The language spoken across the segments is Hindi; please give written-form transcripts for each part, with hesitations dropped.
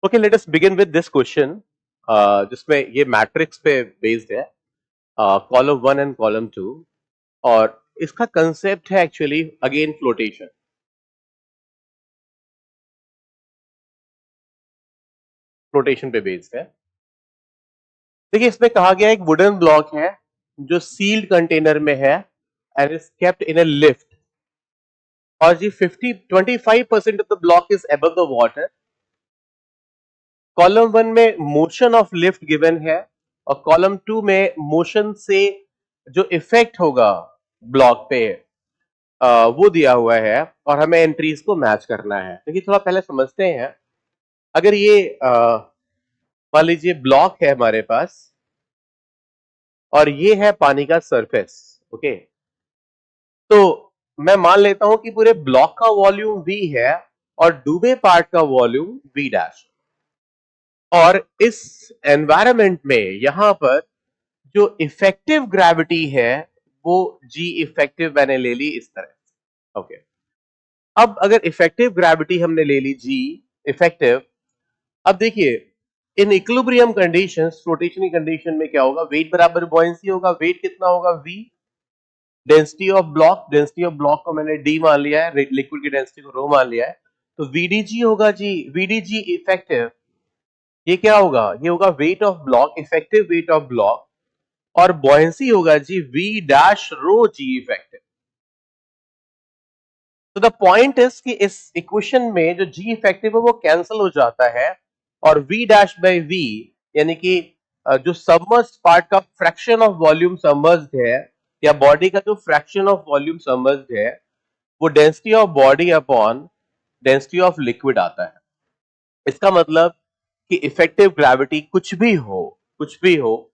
Okay, let us begin with this question, जिसमें ये मैट्रिक्स पे बेस्ड है, कॉलम 1 एंड कॉलम 2, और इसका कंसेप्ट है एक्चुअली अगेन फ्लोटेशन। फ्लोटेशन पे बेस्ड है। देखिए, इसमें कहा गया एक वुडन ब्लॉक है जो सील्ड कंटेनर में है and is kept in a lift, और जी 25% of the block is above the water. Column 1 में मोशन ऑफ लिफ्ट गिवन है और कॉलम 2 में मोशन से जो इफेक्ट होगा ब्लॉक पे वो दिया हुआ है और हमें एंट्रीज को मैच करना है। देखिए, थोड़ा पहले समझते हैं। अगर ये मान लीजिए ब्लॉक है हमारे पास और ये है पानी का सरफेस, ओके, तो मैं मान लेता हूं कि पूरे ब्लॉक का वॉल्यूम v है और डूबे पार्ट का वॉल्यूम v डैश, और इस एनवायरनमेंट में यहां पर जो इफेक्टिव ग्रेविटी है वो g इफेक्टिव मैंने ले ली इस तरह, ओके। अब अगर इफेक्टिव ग्रेविटी हमने ले ली g इफेक्टिव, अब देखिए इन इक्विलिब्रियम कंडीशंस, फ्लोटेशन की कंडीशन में क्या होगा, वेट बराबर बॉयंसी होगा। वेट कितना होगा, v। Density of block, density of block को मैंने d मान लिया है, लिक्विड की डेंसिटी को रो मान लिया है, तो vdg होगा जी, vdg इफेक्टिव। ये क्या होगा, ये होगा weight of block, effective weight of block, और बॉयंसी होगा जी v डैश रो g इफेक्टिव। तो द पॉइंट इज कि इस इक्वेशन में जो g इफेक्टिव है वो कैंसिल हो जाता है और v डैश बाय v, यानी कि जो सबमर्ज्ड पार्ट का फ्रैक्शन ऑफ वॉल्यूम सबमर्ज्ड है या बॉडी का जो फ्रैक्शन ऑफ वॉल्यूम सबमर्ज्ड है वो density of body upon density of liquid आता है। इसका मतलब कि इफेक्टिव ग्रेविटी कुछ भी हो,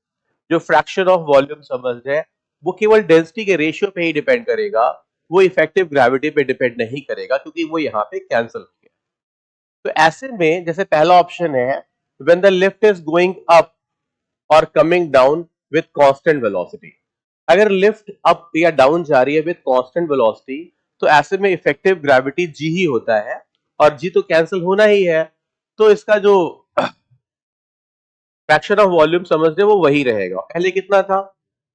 जो फ्रैक्शन ऑफ वॉल्यूम समझ है वो केवल डेंसिटी के रेशियो पे ही डिपेंड करेगा, वो इफेक्टिव ग्रेविटी पे डिपेंड नहीं करेगा, क्योंकि वो यहाँ पे कैंसिल हो गया। तो ऐसे में जैसे पहला ऑप्शन है, when the lift is going up और coming down with constant velocity. अगर लिफ्ट अप या डाउन जा रही है विथ कांस्टेंट वेलोसिटी, तो ऐसे में इफेक्टिव ग्रेविटी जी ही होता है और जी तो कैंसिल होना ही है, तो इसका जो फ्रैक्शन ऑफ वॉल्यूम समझ वो वही रहेगा। पहले कितना था,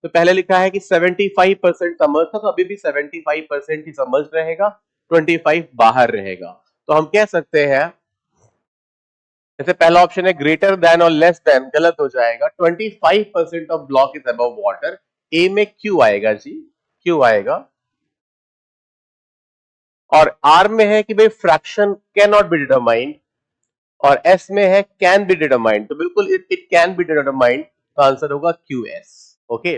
तो पहले लिखा है कि 75% समझ था, तो अभी भी 75% ही समझ रहेगा, 25 बाहर रहेगा। तो हम कह सकते हैं, जैसे पहला ऑप्शन है ग्रेटर देन और लेस देन, गलत हो जाएगा। 25% of block is above water, A में क्यू आएगा जी, क्यू आएगा। और आर में है कि भाई fraction can not be determined, और एस में है कैन बी डिटरमाइंड, तो बिल्कुल इट कैन बी डिटरमाइंड, तो आंसर होगा क्यू एस, ओके।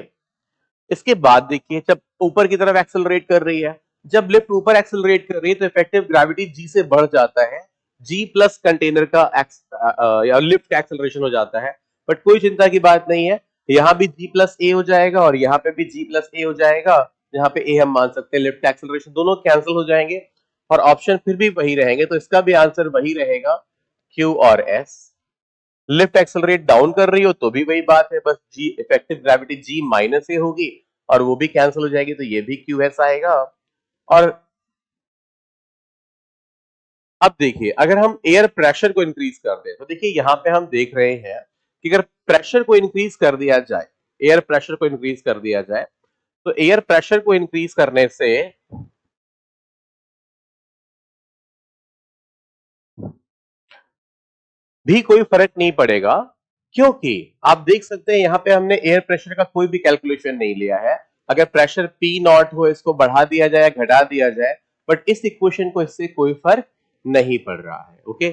इसके बाद देखिए, जब ऊपर की तरफ एक्सेलरेट कर रही है, जब लिफ्ट ऊपर एक्सेलरेट कर रही है तो इफेक्टिव ग्रेविटी जी से बढ़ जाता है, जी प्लस कंटेनर का या लिफ्ट का एक्सेलरेशन हो जाता है। बट कोई चिंता की बात नहीं है, यहाँ भी जी प्लस ए हो जाएगा और यहाँ पे भी जी प्लस ए हो जाएगा। यहाँ पे ए हम मान सकते हैं, लिफ्ट का एक्सेलरेशन, दोनों कैंसिल हो जाएंगे और ऑप्शन फिर भी वही रहेंगे, तो इसका भी आंसर वही रहेगा, क्यू और एस। लिफ्ट एक्सेलरेट डाउन कर रही हो तो भी वही बात है, बस जी इफेक्टिव ग्रेविटी जी माइनस ए होगी और वो भी कैंसिल हो जाएगी, तो ये भी क्यू एस आएगा। और अब देखिए, अगर हम एयर प्रेशर को इंक्रीज कर दें, तो देखिए यहां पे हम देख रहे हैं कि अगर प्रेशर को इंक्रीज कर दिया जाए, एयर प्रेशर को इंक्रीज कर दिया जाए, तो एयर प्रेशर को इंक्रीज करने से भी कोई फर्क नहीं पड़ेगा, क्योंकि आप देख सकते हैं यहां पे हमने एयर प्रेशर का कोई भी कैलकुलेशन नहीं लिया है। अगर प्रेशर पी नॉट हो, इसको बढ़ा दिया जाए, घटा दिया जाए, बट इस इक्वेशन को इससे कोई फर्क नहीं पड़ रहा है, ओके।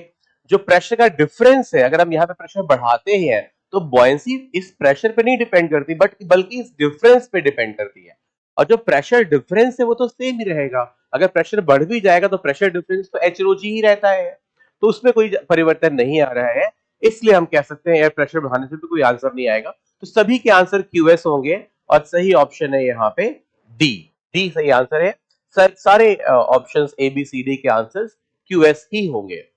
जो प्रेशर का डिफरेंस है, अगर हम यहाँ पे प्रेशर बढ़ाते हैं तो बॉयंसी इस प्रेशर पे नहीं डिपेंड करती, बट बल्कि इस डिफरेंस पे डिपेंड करती है। और जो प्रेशर डिफरेंस है वो तो सेम ही रहेगा। अगर प्रेशर बढ़ भी जाएगा तो प्रेशर डिफरेंस तो एच रो जी ही रहता है, तो उसमें कोई परिवर्तन नहीं आ रहा है। इसलिए हम कह सकते हैं एयर प्रेशर बढ़ाने से भी कोई आंसर नहीं आएगा, तो सभी के आंसर क्यूएस होंगे और सही ऑप्शन है यहाँ पे डी। डी सही आंसर है, सारे options A B C D के आंसर्स क्यूएस ही होंगे।